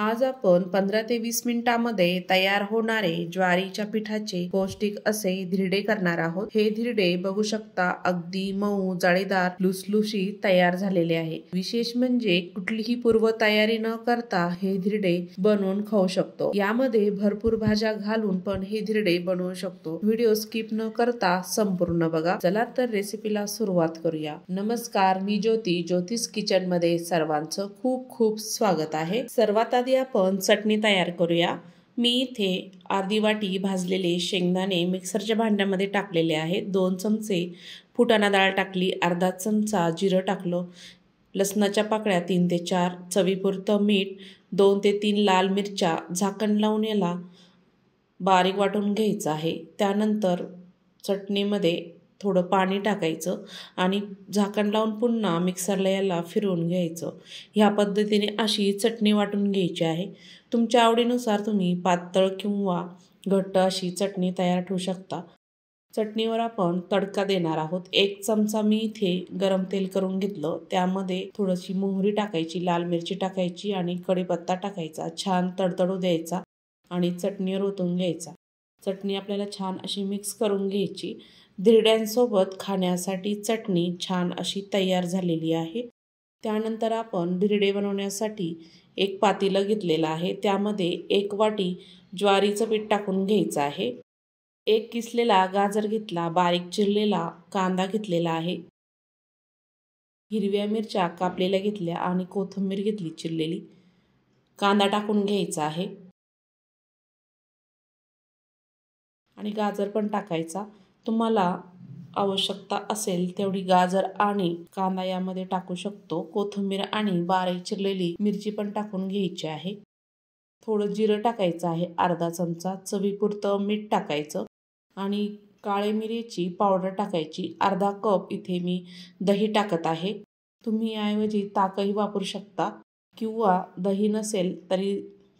आज आपण 15 ते 20 मिनिटांमध्ये तयार होणारे ज्वारीच्या पिठाचे पौष्टिक असे धिरडे करणार आहोत। हे धिरडे बघू शकता अगदी मऊ जाळीदार लुसलुशीत तयार झालेले आहे। विशेष म्हणजे कुठलीही पूर्व तयारी न करता हे धिरडे बनवून खाऊ शकतो। यामध्ये भरपूर भाज्या घालून पण हे धिरडे बनवू शकतो। व्हिडिओ स्किप न करता संपूर्ण बघा। चला तर रेसिपीला सुरुवात करूया। नमस्कार, मी ज्योती, ज्योतिष किचन मध्ये सर्वांचं खूप खूप स्वागत आहे। सर्वात आधी आपण चटणी तयार करूया। मी इथे अर्धी वाटी भाजलेले शेंगदाणे मिक्सरच्या भांड्यामध्ये टाकलेले आहेत। 2 चमचे फुटाणा डाळ टाकली, अर्धा चमचा जिरं टाकलं, लसणाच्या पाकळ्या 3 ते 4, चवीपुरतं मीठ, 2 ते 3 लाल मिरच्या, झाकण लावून याला बारीक वाटून घ्यायचं आहे। त्यानंतर चटणीमध्ये थोडं पाणी टाकायचं आणि झाकण लावून पुन्हा मिक्सरला याला फिरवून घ्यायचं। ह्या पद्धतीने अशी चटणी वाटून घ्यायची आहे। तुमच्या आवडीनुसार तुम्ही पातळ किंवा घट्ट अशी चटणी तयार ठेवू शकता। चटणीवर आपण तडका देणार आहोत। 1 चमचा मी इथे गरम तेल करून घेतलं, त्यामध्ये थोडीशी मोहरी टाकायची, लाल मिरची टाकायची आणि कढीपत्ता टाकायचा, छान तडतडू द्यायचा आणि चटणीवर ओतून घ्यायचा। चटणी आपल्याला छान अशी मिक्स करून घ्यायची। धिरड्यांसोबत खाण्यासाठी चटणी छान अशी तयार झालेली आहे। त्यानंतर आपण धिरडे बनवण्यासाठी एक पातेलं घेतलेलं आहे, त्यामध्ये 1 वाटी ज्वारीचं पीठ टाकून घ्यायचं आहे। 1 किसलेला गाजर घेतला, बारीक चिरलेला कांदा घेतलेला आहे, हिरव्या मिरच्या कापलेल्या घेतल्या आणि कोथिंबीर घेतली चिरलेली। कांदा टाकून घ्यायचा आहे आणि गाजर पण टाकायचा। तुम्हाला आवश्यकता असेल तेवढी गाजर आणि कांदा यामध्ये टाकू शकतो। कोथिंबीर आणि बारीक चिरलेली मिरची पण टाकून घ्यायची आहे। थोडं जिरं टाकायचं आहे, अर्धा चमचा, चवीपुरतं मीठ टाकायचं आणि काळे मिरीची पावडर टाकायची। अर्धा कप इथे मी दही टाकत आहे। तुम्ही याऐवजी ताकही वापरू शकता किंवा दही नसेल तरी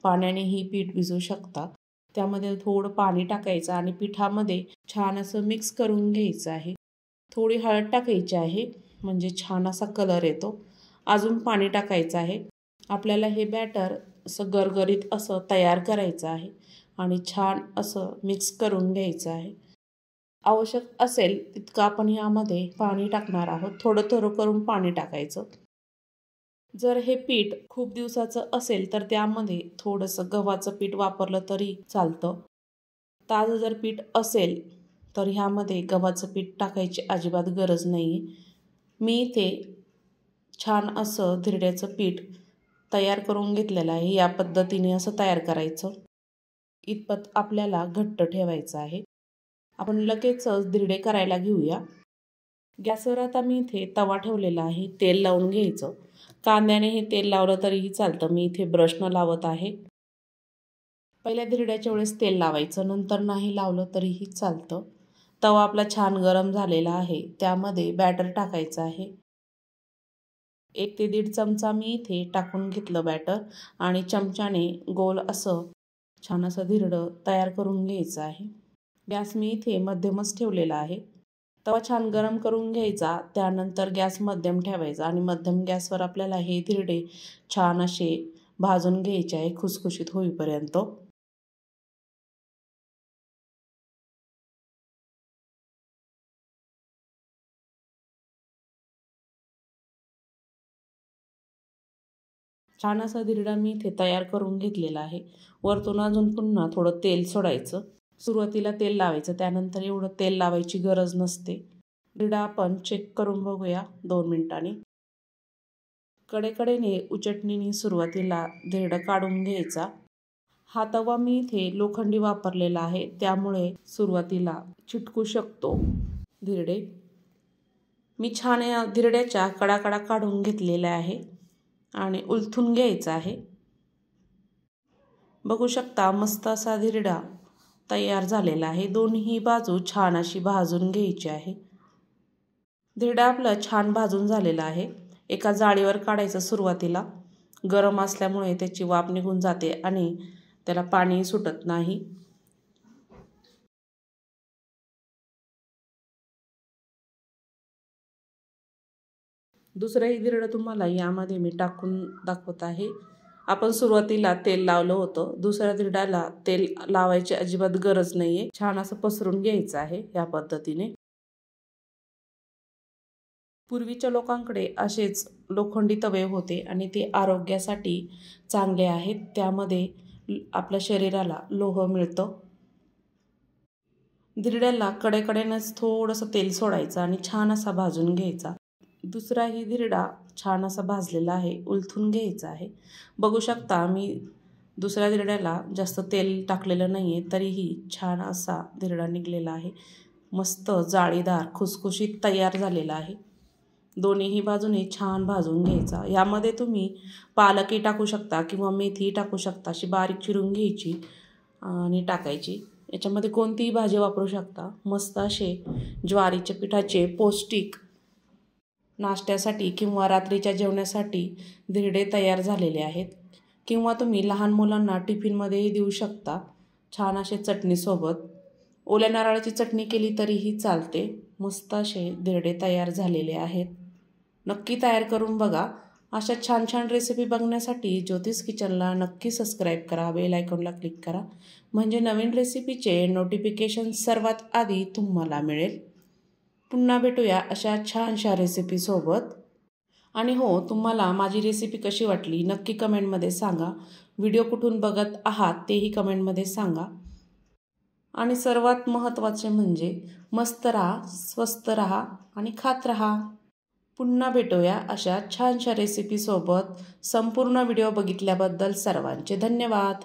पाण्यानेही पीठ भिजवू शकता। त्यामध्ये थोडं पाणी टाकायचं आणि पिठामध्ये छान असं मिक्स करून घ्यायचं आहे। थोडी हळद टाकायची आहे म्हणजे छान असा कलर येतो। अजून पाणी टाकायचं आहे। आपल्याला हे बॅटर असं गरगरीत असं तयार करायचं आहे आणि छान असं मिक्स करून घ्यायचं आहे। आवश्यक असेल तितकं आपण यामध्ये पाणी टाकणार आहोत। थोडं थोडं करून पाणी टाकायचं। जर हे पीठ खूप दिवसाचं असेल तर त्यामध्ये थोडंसं गव्हाचं पीठ वापरलं तरी चालतं। ताजं जर पीठ असेल तर ह्यामध्ये गव्हाचं पीठ टाकायची अजिबात गरज नाही। मी इथे छान असं धिरड्याचं पीठ तयार करून घेतलेलं आहे। या पद्धतीने असं तयार करायचं। इतपत आपल्याला घट्ट ठेवायचं आहे। आपण लगेचच धिरडे करायला घेऊया। गॅसवर आता मी इथे तवा ठेवलेला आहे, तेल लावून घ्यायचं। कांद्याने हे तेल लावलं तरीही चालतं, मी इथे ब्रशनं लावत आहे। पहिल्या धिरड्याच्या वेळेस तेल लावायचं, नंतर नाही लावलं तरीही चालतं। तवा आपला छान गरम झालेला आहे, त्यामध्ये बॅटर टाकायचं आहे। 1 ते 1.5 चमचा मी इथे टाकून घेतलं बॅटर आणि चमच्याने गोल असं छान असं धिरडं तयार करून घ्यायचं आहे। गॅस मी इथे मध्यमच ठेवलेला आहे। तवा छान गरम करून घ्यायचा, त्यानंतर गॅस मध्यम ठेवायचा आणि मध्यम गॅसवर आपल्याला हे धिरडे छान असे भाजून घ्यायचे आहे खुसखुशीत होईपर्यंत। छान असा धिरडा मी इथे तयार करून घेतलेला आहे। वरतून अजून पुन्हा थोडं तेल सोडायचं। सुरुवातीला तेल लावायचं, त्यानंतर एवढं तेल लावायची गरज नसते। धिरडा आपण चेक करून बघूया 2 मिनिटांनी। कडेकडेने उचटणीने सुरुवातीला धिरडा काढून घ्यायचा। हा तवा मी इथे लोखंडी वापरलेला आहे, त्यामुळे सुरुवातीला चिटकू शकतो धिरडे। मी छान या धिरड्याच्या कडाकडा काढून घेतलेल्या आहे आणि उलथून घ्यायचा आहे। बघू शकता मस्त असा धिरडा तयार झालेला आहे। दोन्ही बाजू छान अशी भाजून घ्यायची आहे। धिरडा आपला छान भाजून झालेला आहे। एका जाळीवर काढायचं सुरुवातीला, गरम असल्यामुळे त्याची वाफ निघून जाते आणि त्याला पाणी सुटत नाही। दुसरंही धिरडं तुम्हाला यामध्ये मी टाकून दाखवत आहे। आपण सुरुवातीला तेल लावलं होतं, दुसऱ्या धिरड्याला तेल लावायची अजिबात गरज नाहीये. छान असं पसरून घ्यायचं आहे या पद्धतीने. पूर्वीच्या लोकांकडे असेच लोखंडी तवे होते आणि ते आरोग्यासाठी चांगले आहेत. त्यामध्ये आपल्या शरीराला लोह मिळतं. धिरड्याला कडेकडेनंच थोडंसं तेल सोडायचं आणि छान असा भाजून घ्यायचा. दुसराही धिरडा छान असा भाजलेला आहे, उलथून घ्यायचा आहे. बघू शकता मी दुसऱ्या धिरड्याला जास्त तेल टाकलेलं नाही आहे, तरीही छान असा धिरडा निघलेला आहे. मस्त जाळीदार खुसखुशीत तयार झालेला आहे. दोन्हीही बाजूने छान भाजून घ्यायचा. यामध्ये तुम्ही पालकही टाकू शकता किंवा मेथीही टाकू शकता. अशी बारीक चिरून घ्यायची आणि टाकायची. याच्यामध्ये कोणतीही भाजी वापरू शकता. मस्त असे ज्वारीच्या पिठाचे पौष्टिक नाश्त्यासाठी किंवा रात्रीच्या जेवणासाठी धिरडे तयार झालेले आहेत. किंवा तुम्ही लहान मुलांना टिफिनमध्येही देऊ शकता छान असे चटणीसोबत. ओल्या नारळाची चटणी केली तरीही चालते. मस्त असे धिरडे तयार झालेले आहेत. नक्की तयार करून बघा. अशा छान छान रेसिपी बघण्यासाठी ज्योतिष किचनला नक्की सबस्क्राईब करा. बेल आयकॉनला क्लिक करा, म्हणजे नवीन रेसिपीचे नोटिफिकेशन सर्वात आधी तुम्हाला मिळेल. पुन्हा भेटूया अशा छानशा रेसिपीसोबत. आणि हो, तुम्हाला माझी रेसिपी कशी वाटली नक्की कमेंटमध्ये सांगा. व्हिडिओ कुठून बघत आहात तेही कमेंटमध्ये सांगा. आणि सर्वात महत्त्वाचे म्हणजे मस्त राहा, स्वस्त राहा आणि खात राहा. पुन्हा भेटूया अशा छानशा रेसिपीसोबत. संपूर्ण व्हिडिओ बघितल्याबद्दल सर्वांचे धन्यवाद.